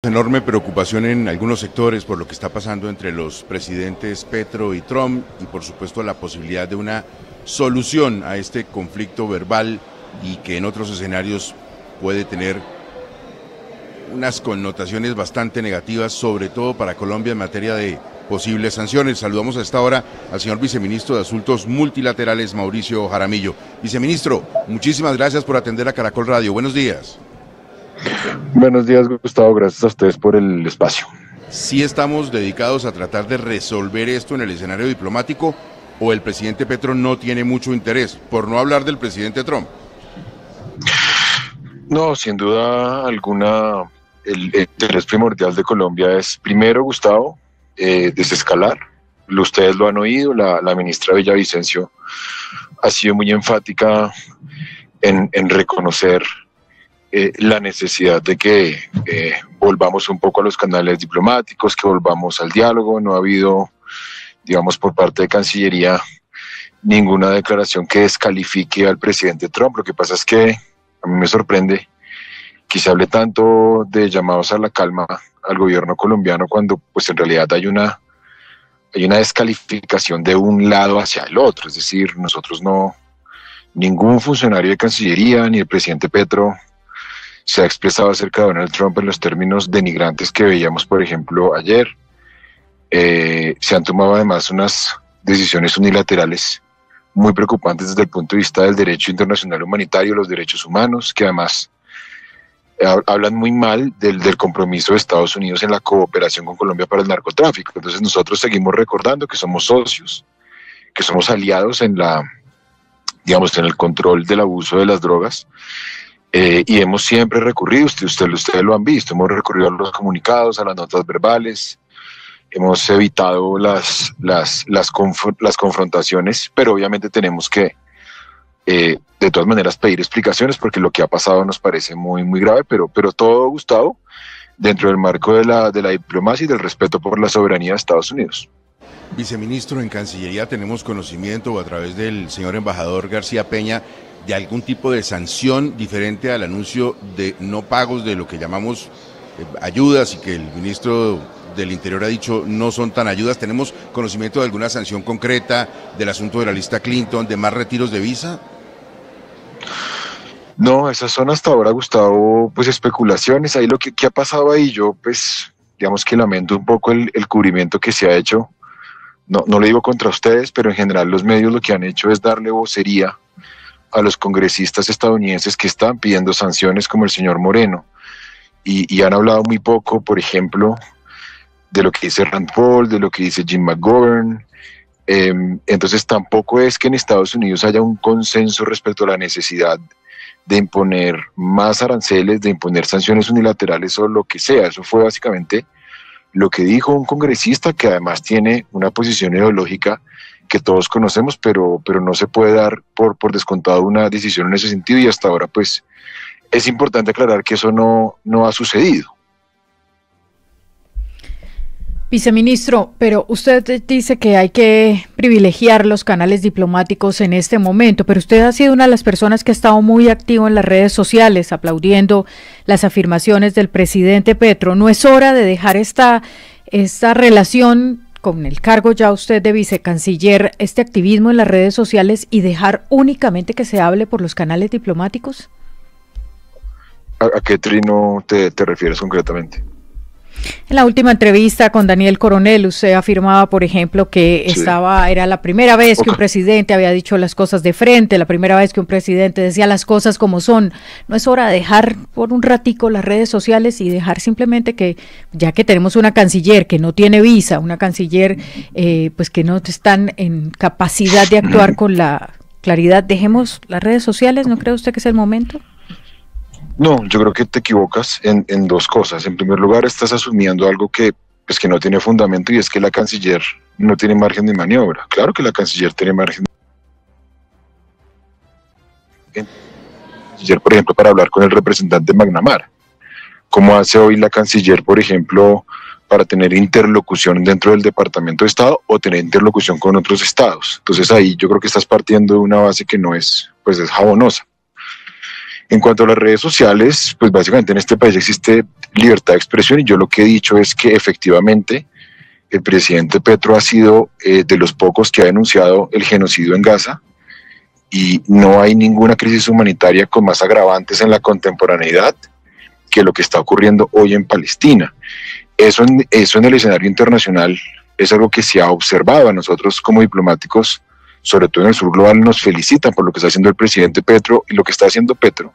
Enorme preocupación en algunos sectores por lo que está pasando entre los presidentes Petro y Trump y por supuesto la posibilidad de una solución a este conflicto verbal y que en otros escenarios puede tener unas connotaciones bastante negativas, sobre todo para Colombia en materia de posibles sanciones. Saludamos a esta hora al señor viceministro de Asuntos Multilaterales, Mauricio Jaramillo. Viceministro, muchísimas gracias por atender a Caracol Radio. Buenos días. Buenos días, Gustavo, gracias a ustedes por el espacio. ¿Sí estamos dedicados a tratar de resolver esto en el escenario diplomático o el presidente Petro no tiene mucho interés, por no hablar del presidente Trump? No, sin duda alguna, el interés primordial de Colombia es, primero, Gustavo, desescalar. Ustedes lo han oído, la ministra Villavicencio ha sido muy enfática en reconocer la necesidad de que volvamos un poco a los canales diplomáticos, que volvamos al diálogo. No ha habido, digamos, por parte de Cancillería ninguna declaración que descalifique al presidente Trump. Lo que pasa es que a mí me sorprende que se hable tanto de llamados a la calma al gobierno colombiano cuando pues en realidad hay una descalificación de un lado hacia el otro. Es decir, nosotros no, ningún funcionario de Cancillería ni el presidente Petro se ha expresado acerca de Donald Trump en los términos denigrantes que veíamos, por ejemplo, ayer. Se han tomado además unas decisiones unilaterales muy preocupantes desde el punto de vista del derecho internacional humanitario, los derechos humanos, que además hablan muy mal del compromiso de Estados Unidos en la cooperación con Colombia para el narcotráfico. Entonces nosotros seguimos recordando que somos socios, que somos aliados en en el control del abuso de las drogas. Y hemos siempre recurrido, ustedes lo han visto, hemos recurrido a los comunicados, a las notas verbales, hemos evitado las confrontaciones, pero obviamente tenemos que de todas maneras pedir explicaciones porque lo que ha pasado nos parece muy, muy grave, pero todo, Gustavo, dentro del marco de la diplomacia y del respeto por la soberanía de Estados Unidos. Viceministro, en Cancillería tenemos conocimiento a través del señor embajador García Peña de algún tipo de sanción diferente al anuncio de no pagos de lo que llamamos ayudas y que el ministro del Interior ha dicho no son tan ayudas. ¿Tenemos conocimiento de alguna sanción concreta del asunto de la lista Clinton, de más retiros de visa? No, esas son hasta ahora, Gustavo, pues especulaciones. Ahí lo que ha pasado ahí, yo pues digamos que lamento un poco el cubrimiento que se ha hecho. No lo digo contra ustedes, pero en general los medios lo que han hecho es darle vocería a los congresistas estadounidenses que están pidiendo sanciones, como el señor Moreno, y han hablado muy poco, por ejemplo, de lo que dice Rand Paul, de lo que dice Jim McGovern. Entonces tampoco es que en Estados Unidos haya un consenso respecto a la necesidad de imponer más aranceles, de imponer sanciones unilaterales o lo que sea. Eso fue básicamente lo que dijo un congresista que además tiene una posición ideológica que todos conocemos, pero no se puede dar por descontado una decisión en ese sentido, y hasta ahora pues es importante aclarar que eso no ha sucedido. Viceministro, pero usted dice que hay que privilegiar los canales diplomáticos en este momento, pero usted ha sido una de las personas que ha estado muy activo en las redes sociales aplaudiendo las afirmaciones del presidente Petro. ¿No es hora de dejar esta relación con el cargo ya usted de vicecanciller, este activismo en las redes sociales y dejar únicamente que se hable por los canales diplomáticos? ¿A qué trino te refieres concretamente? En la última entrevista con Daniel Coronel, usted afirmaba, por ejemplo, que era la primera vez que un presidente había dicho las cosas de frente, la primera vez que un presidente decía las cosas como son. ¿No es hora de dejar por un ratico las redes sociales y dejar simplemente que, ya que tenemos una canciller que no tiene visa, una canciller pues que no están en capacidad de actuar con la claridad, dejemos las redes sociales? ¿No cree usted que es el momento? No, yo creo que te equivocas en dos cosas. En primer lugar, estás asumiendo algo que no tiene fundamento, y es que la canciller no tiene margen de maniobra. Claro que la canciller tiene margen de maniobra, por ejemplo, para hablar con el representante McNamara. ¿Cómo hace hoy la canciller, por ejemplo, para tener interlocución dentro del Departamento de Estado o tener interlocución con otros estados? Entonces ahí yo creo que estás partiendo de una base que no es, pues es jabonosa. En cuanto a las redes sociales, pues básicamente en este país existe libertad de expresión y yo lo que he dicho es que efectivamente el presidente Petro ha sido de los pocos que ha denunciado el genocidio en Gaza y no hay ninguna crisis humanitaria con más agravantes en la contemporaneidad que lo que está ocurriendo hoy en Palestina. Eso en el escenario internacional es algo que se ha observado. A nosotros como diplomáticos, sobre todo en el sur global, nos felicitan por lo que está haciendo el presidente Petro, y lo que está haciendo Petro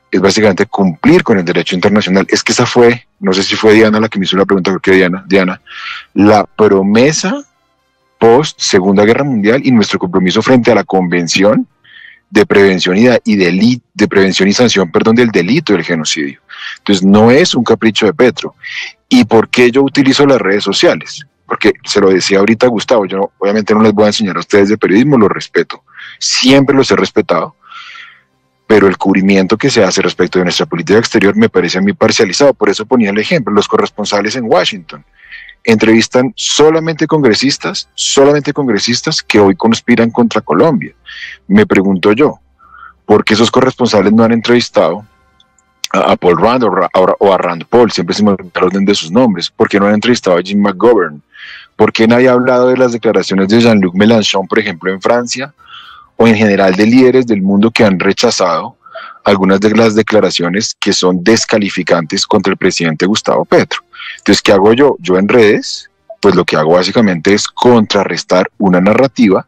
es básicamente cumplir con el derecho internacional. Es que esa fue, no sé si fue Diana la que me hizo la pregunta, creo que Diana, la promesa post Segunda Guerra Mundial y nuestro compromiso frente a la Convención de prevención de prevención y sanción, del delito del genocidio. Entonces no es un capricho de Petro. ¿Y por qué yo utilizo las redes sociales? Porque se lo decía ahorita Gustavo, yo obviamente no les voy a enseñar a ustedes de periodismo, lo respeto, siempre los he respetado, pero el cubrimiento que se hace respecto de nuestra política exterior me parece a mí parcializado. Por eso ponía el ejemplo, los corresponsales en Washington entrevistan solamente congresistas que hoy conspiran contra Colombia. Me pregunto yo, ¿por qué esos corresponsales no han entrevistado a Paul Rand o a Rand Paul? Siempre se me olvida el orden de sus nombres. ¿Por qué no han entrevistado a Jim McGovern? ¿Por qué nadie ha hablado de las declaraciones de Jean-Luc Mélenchon, por ejemplo, en Francia, o en general de líderes del mundo que han rechazado algunas de las declaraciones que son descalificantes contra el presidente Gustavo Petro? Entonces, ¿qué hago yo? Yo en redes, pues lo que hago básicamente es contrarrestar una narrativa,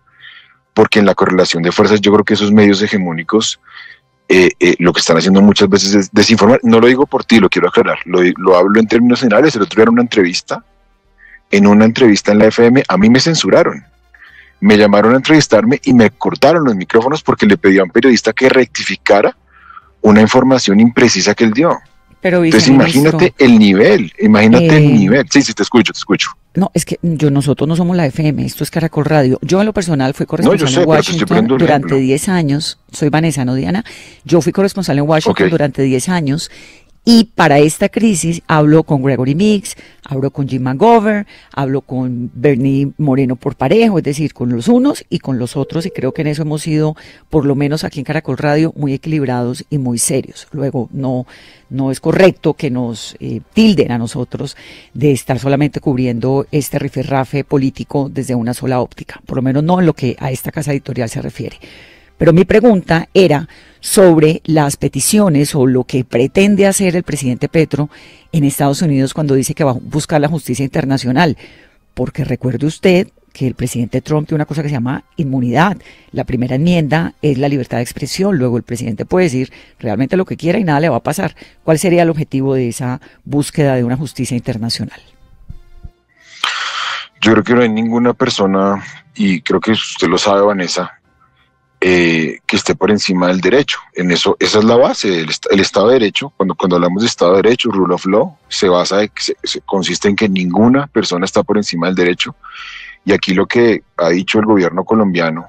porque en la correlación de fuerzas yo creo que esos medios hegemónicos lo que están haciendo muchas veces es desinformar. No lo digo por ti, lo quiero aclarar, lo hablo en términos generales. El otro día era en una entrevista en la FM, a mí me censuraron. Me llamaron a entrevistarme y me cortaron los micrófonos porque le pedí a un periodista que rectificara una información imprecisa que él dio. Pero, entonces imagínate el nivel, Sí, te escucho. No, es que nosotros no somos la FM, esto es Caracol Radio. Yo en lo personal fui corresponsal en Washington durante 10 años, soy Vanessa, no Diana, yo fui corresponsal en Washington durante 10 años. Y para esta crisis hablo con Gregory Meeks, hablo con Jim McGovern, hablo con Bernie Moreno por parejo, es decir, con los unos y con los otros, y creo que en eso hemos sido, por lo menos aquí en Caracol Radio, muy equilibrados y muy serios. Luego, no es correcto que nos tilden a nosotros de estar solamente cubriendo este rifirrafe político desde una sola óptica, por lo menos no en lo que a esta casa editorial se refiere. Pero mi pregunta era sobre las peticiones o lo que pretende hacer el presidente Petro en Estados Unidos cuando dice que va a buscar la justicia internacional. Porque recuerde usted que el presidente Trump tiene una cosa que se llama inmunidad. La primera enmienda es la libertad de expresión. Luego el presidente puede decir realmente lo que quiera y nada le va a pasar. ¿Cuál sería el objetivo de esa búsqueda de una justicia internacional? Yo creo que no hay ninguna persona, y creo que usted lo sabe, Vanessa, que esté por encima del derecho. En eso, esa es la base, el Estado de Derecho. Cuando hablamos de Estado de Derecho, rule of law, consiste en que ninguna persona está por encima del derecho. Y aquí lo que ha dicho el gobierno colombiano,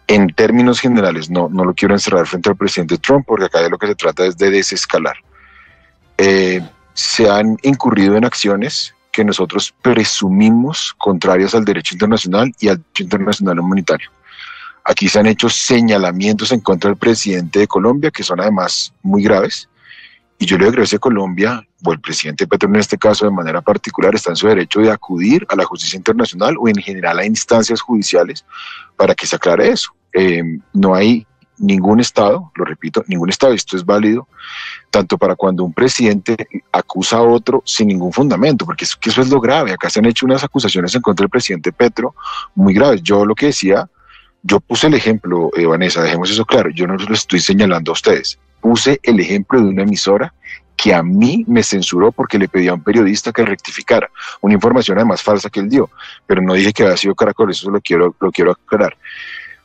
en términos generales, no lo quiero encerrar frente al presidente Trump, porque acá de lo que se trata es de desescalar. Se han incurrido en acciones que nosotros presumimos contrarias al derecho internacional y al derecho internacional humanitario. Aquí se han hecho señalamientos en contra del presidente de Colombia, que son además muy graves, y yo le doy gracias a Colombia, o el presidente Petro en este caso de manera particular, está en su derecho de acudir a la justicia internacional o en general a instancias judiciales para que se aclare eso. No hay ningún Estado, lo repito, ningún Estado, esto es válido, tanto para cuando un presidente acusa a otro sin ningún fundamento, porque eso es lo grave. Acá se han hecho unas acusaciones en contra del presidente Petro muy graves. Yo lo que decía, yo puse el ejemplo, Vanessa, dejemos eso claro, yo no lo estoy señalando a ustedes, puse el ejemplo de una emisora que a mí me censuró porque le pedí a un periodista que rectificara una información además falsa que él dio, pero no dije que había sido Caracol, eso lo quiero aclarar.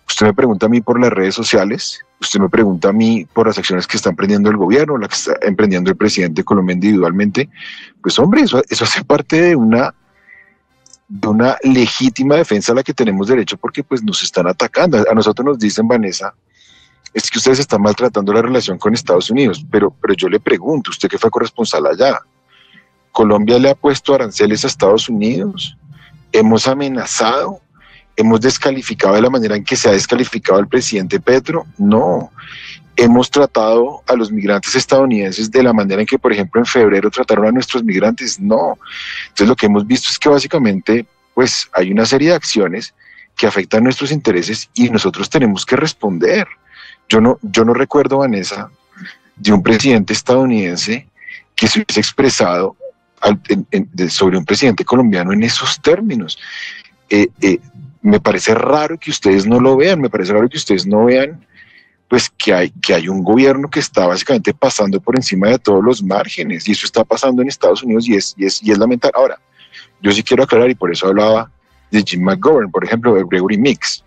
Usted me pregunta a mí por las redes sociales, usted me pregunta a mí por las acciones que está emprendiendo el gobierno, las que está emprendiendo el presidente de Colombia individualmente. Pues hombre, eso hace parte de una legítima defensa a la que tenemos derecho, porque pues nos están atacando. A nosotros nos dicen, Vanessa, es que ustedes están maltratando la relación con Estados Unidos, pero yo le pregunto, usted que fue corresponsal allá, ¿Colombia le ha puesto aranceles a Estados Unidos? ¿Hemos amenazado? ¿Hemos descalificado de la manera en que se ha descalificado al presidente Petro? No. hemos tratado a los migrantes estadounidenses de la manera en que, por ejemplo, en febrero trataron a nuestros migrantes. No. Entonces lo que hemos visto es que básicamente pues hay una serie de acciones que afectan nuestros intereses y nosotros tenemos que responder. Yo no recuerdo, Vanessa, de un presidente estadounidense que se hubiese expresado sobre un presidente colombiano en esos términos. Me parece raro que ustedes no lo vean, me parece raro que ustedes no vean pues que hay un gobierno que está básicamente pasando por encima de todos los márgenes, y eso está pasando en Estados Unidos y es lamentable. Ahora, yo sí quiero aclarar, y por eso hablaba de Jim McGovern, por ejemplo, de Gregory Meeks.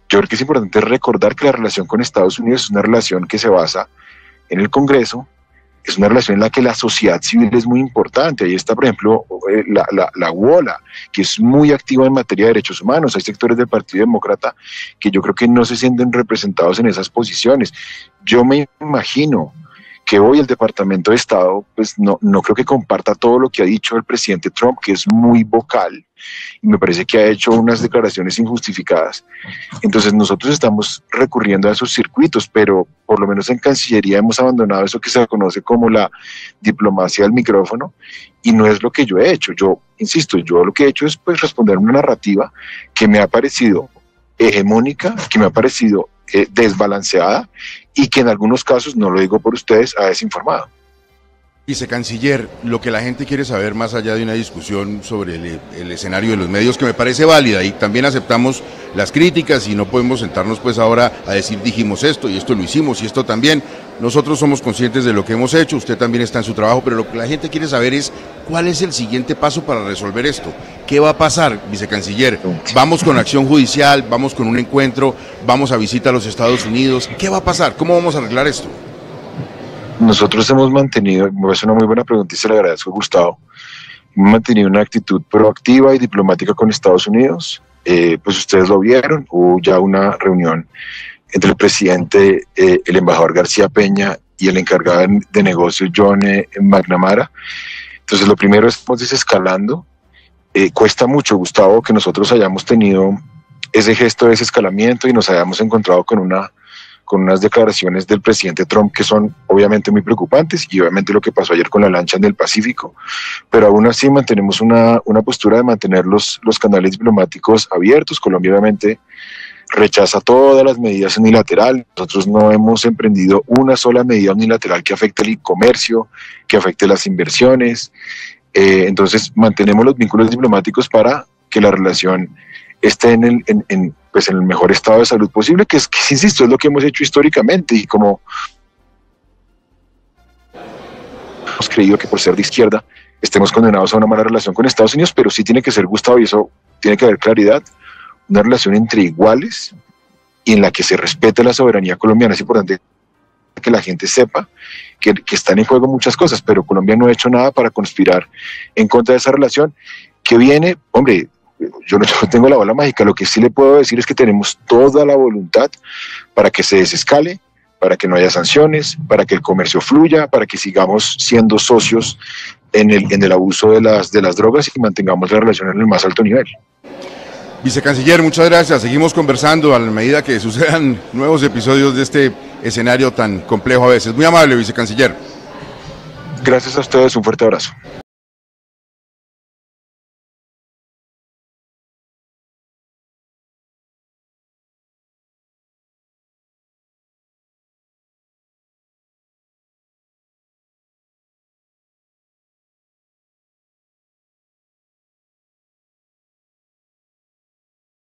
Yo creo que es importante recordar que la relación con Estados Unidos es una relación que se basa en el Congreso, es una relación en la que la sociedad civil es muy importante. Ahí está, por ejemplo, la WOLA, que es muy activa en materia de derechos humanos. Hay sectores del Partido Demócrata que yo creo que no se sienten representados en esas posiciones. Yo me imagino que hoy el Departamento de Estado pues no creo que comparta todo lo que ha dicho el presidente Trump, que es muy vocal, y me parece que ha hecho unas declaraciones injustificadas. Entonces nosotros estamos recurriendo a esos circuitos, pero por lo menos en Cancillería hemos abandonado eso que se conoce como la diplomacia del micrófono, y no es lo que yo he hecho. Yo insisto, yo lo que he hecho es pues responder una narrativa que me ha parecido hegemónica, que me ha parecido desbalanceada, y que en algunos casos, no lo digo por ustedes, ha desinformado. Vicecanciller, lo que la gente quiere saber más allá de una discusión sobre el escenario de los medios, que me parece válida, y también aceptamos las críticas y no podemos sentarnos pues ahora a decir dijimos esto y esto lo hicimos y esto también. Nosotros somos conscientes de lo que hemos hecho, usted también está en su trabajo, pero lo que la gente quiere saber es cuál es el siguiente paso para resolver esto. ¿Qué va a pasar, vicecanciller? ¿Vamos con acción judicial? ¿Vamos con un encuentro? ¿Vamos a visita a los Estados Unidos? ¿Qué va a pasar? ¿Cómo vamos a arreglar esto? Nosotros hemos mantenido, me parece una muy buena pregunta y se le agradezco, Gustavo, hemos mantenido una actitud proactiva y diplomática con Estados Unidos. Pues ustedes lo vieron, hubo ya una reunión entre el presidente, el embajador García Peña y el encargado de negocios John McNamara. Entonces lo primero es desescalando. Cuesta mucho, Gustavo, que nosotros hayamos tenido ese gesto de desescalamiento y nos hayamos encontrado con unas declaraciones del presidente Trump que son obviamente muy preocupantes, y obviamente lo que pasó ayer con la lancha en el Pacífico, pero aún así mantenemos una postura de mantener los canales diplomáticos abiertos. Colombia obviamente rechaza todas las medidas unilaterales. Nosotros no hemos emprendido una sola medida unilateral que afecte el comercio, que afecte las inversiones. Entonces mantenemos los vínculos diplomáticos para que la relación esté en el mejor estado de salud posible, que insisto, es lo que hemos hecho históricamente, y como hemos creído que por ser de izquierda estemos condenados a una mala relación con Estados Unidos, pero sí tiene que ser, Gustavo, y eso tiene que haber claridad, una relación entre iguales y en la que se respete la soberanía colombiana. Es importante que la gente sepa que están en juego muchas cosas, pero Colombia no ha hecho nada para conspirar en contra de esa relación que viene. Hombre, yo no tengo la bola mágica, lo que sí le puedo decir es que tenemos toda la voluntad para que se desescale, para que no haya sanciones, para que el comercio fluya, para que sigamos siendo socios en el abuso de las drogas y mantengamos la relación en el más alto nivel. Vicecanciller, muchas gracias. Seguimos conversando a la medida que sucedan nuevos episodios de este escenario tan complejo a veces. Muy amable, vicecanciller. Gracias a ustedes, un fuerte abrazo.